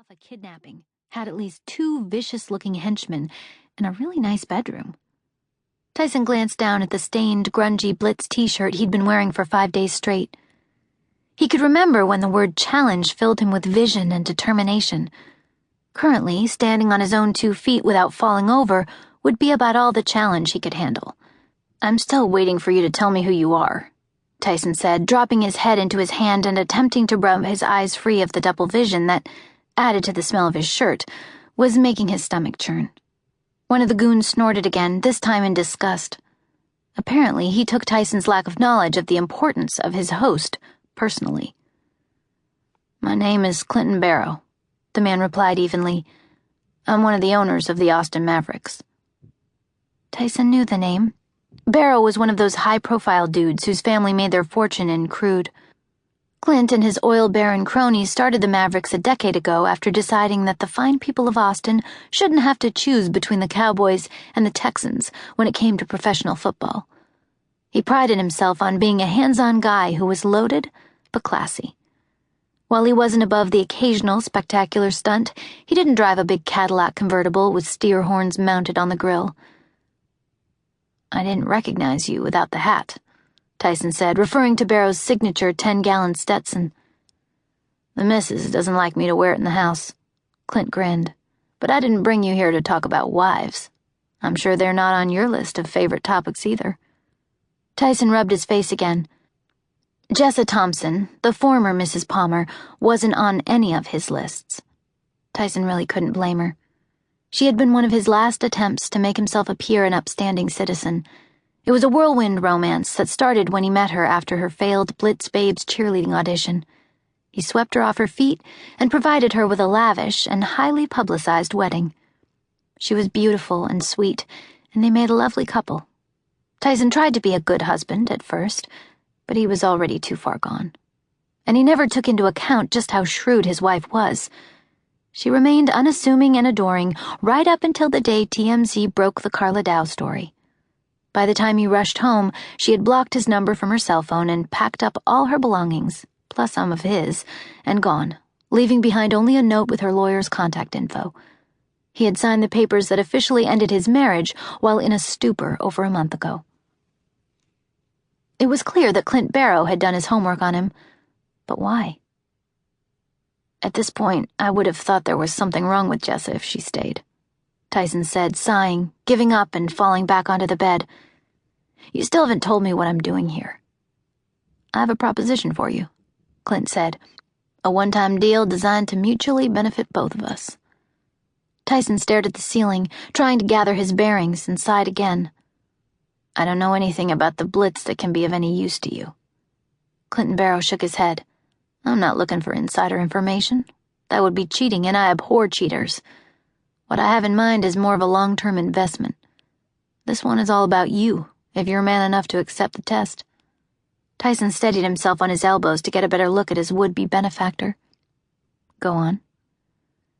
off a kidnapping, had at least 2 vicious-looking henchmen, and a really nice bedroom. Tyson glanced down at the stained, grungy Blitz t-shirt he'd been wearing for 5 days straight. He could remember when the word challenge filled him with vision and determination. Currently, standing on his own 2 feet without falling over would be about all the challenge he could handle. "I'm still waiting for you to tell me who you are," Tyson said, dropping his head into his hand and attempting to rub his eyes free of the double vision that, added to the smell of his shirt, was making his stomach churn. One of the goons snorted again, this time in disgust. Apparently, he took Tyson's lack of knowledge of the importance of his host personally. "My name is Clinton Barrow," the man replied evenly. "I'm one of the owners of the Austin Mavericks." Tyson knew the name. Barrow was one of those high-profile dudes whose family made their fortune in crude. Clint and his oil baron cronies started the Mavericks a decade ago after deciding that the fine people of Austin shouldn't have to choose between the Cowboys and the Texans when it came to professional football. He prided himself on being a hands-on guy who was loaded but classy. While he wasn't above the occasional spectacular stunt, he didn't drive a big Cadillac convertible with steer horns mounted on the grill. "I didn't recognize you without the hat," Tyson said, referring to Barrow's signature 10-gallon Stetson. "The missus doesn't like me to wear it in the house." Clint grinned. "But I didn't bring you here to talk about wives. I'm sure they're not on your list of favorite topics either." Tyson rubbed his face again. Jessa Thompson, the former Mrs. Palmer, wasn't on any of his lists. Tyson really couldn't blame her. She had been one of his last attempts to make himself appear an upstanding citizen. It was a whirlwind romance that started when he met her after her failed Blitz Babes cheerleading audition. He swept her off her feet and provided her with a lavish and highly publicized wedding. She was beautiful and sweet, and they made a lovely couple. Tyson tried to be a good husband at first, but he was already too far gone. And he never took into account just how shrewd his wife was. She remained unassuming and adoring right up until the day TMZ broke the Carla Dow story. By the time he rushed home, she had blocked his number from her cell phone and packed up all her belongings, plus some of his, and gone, leaving behind only a note with her lawyer's contact info. He had signed the papers that officially ended his marriage while in a stupor over a month ago. It was clear that Clint Barrow had done his homework on him, but why? "At this point, I would have thought there was something wrong with Jessa if she stayed," Tyson said, sighing, giving up and falling back onto the bed. "You still haven't told me what I'm doing here." "I have a proposition for you," Clint said. "A one-time deal designed to mutually benefit both of us." Tyson stared at the ceiling, trying to gather his bearings, and sighed again. "I don't know anything about the Blitz that can be of any use to you." Clinton Barrow shook his head. "I'm not looking for insider information. That would be cheating, and I abhor cheaters. What I have in mind is more of a long-term investment. This one is all about you, if you're man enough to accept the test." Tyson steadied himself on his elbows to get a better look at his would-be benefactor. "Go on."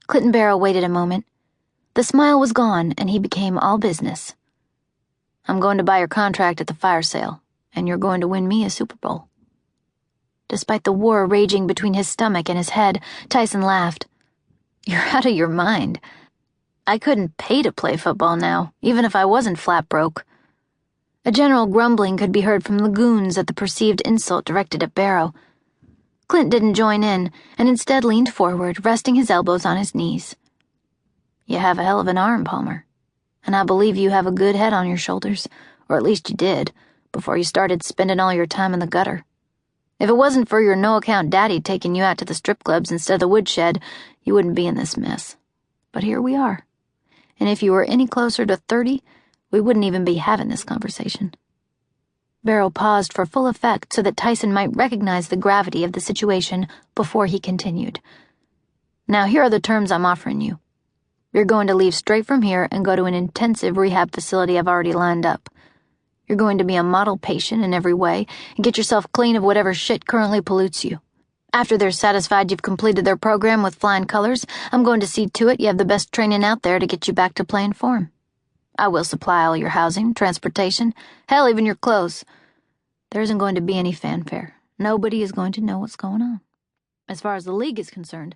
Clinton Barrow waited a moment. The smile was gone, and he became all business. "I'm going to buy your contract at the fire sale, and you're going to win me a Super Bowl." Despite the war raging between his stomach and his head, Tyson laughed. "You're out of your mind. I couldn't pay to play football now, even if I wasn't flat broke." A general grumbling could be heard from the goons at the perceived insult directed at Barrow. Clint didn't join in, and instead leaned forward, resting his elbows on his knees. "You have a hell of an arm, Palmer, and I believe you have a good head on your shoulders, or at least you did, before you started spending all your time in the gutter. If it wasn't for your no-account daddy taking you out to the strip clubs instead of the woodshed, you wouldn't be in this mess. But here we are. And if you were any closer to 30, we wouldn't even be having this conversation." Barrow paused for full effect so that Tyson might recognize the gravity of the situation before he continued. "Now here are the terms I'm offering you. You're going to leave straight from here and go to an intensive rehab facility I've already lined up. You're going to be a model patient in every way and get yourself clean of whatever shit currently pollutes you. After they're satisfied you've completed their program with flying colors, I'm going to see to it you have the best training out there to get you back to playing form. I will supply all your housing, transportation, hell, even your clothes. There isn't going to be any fanfare. Nobody is going to know what's going on. As far as the league is concerned,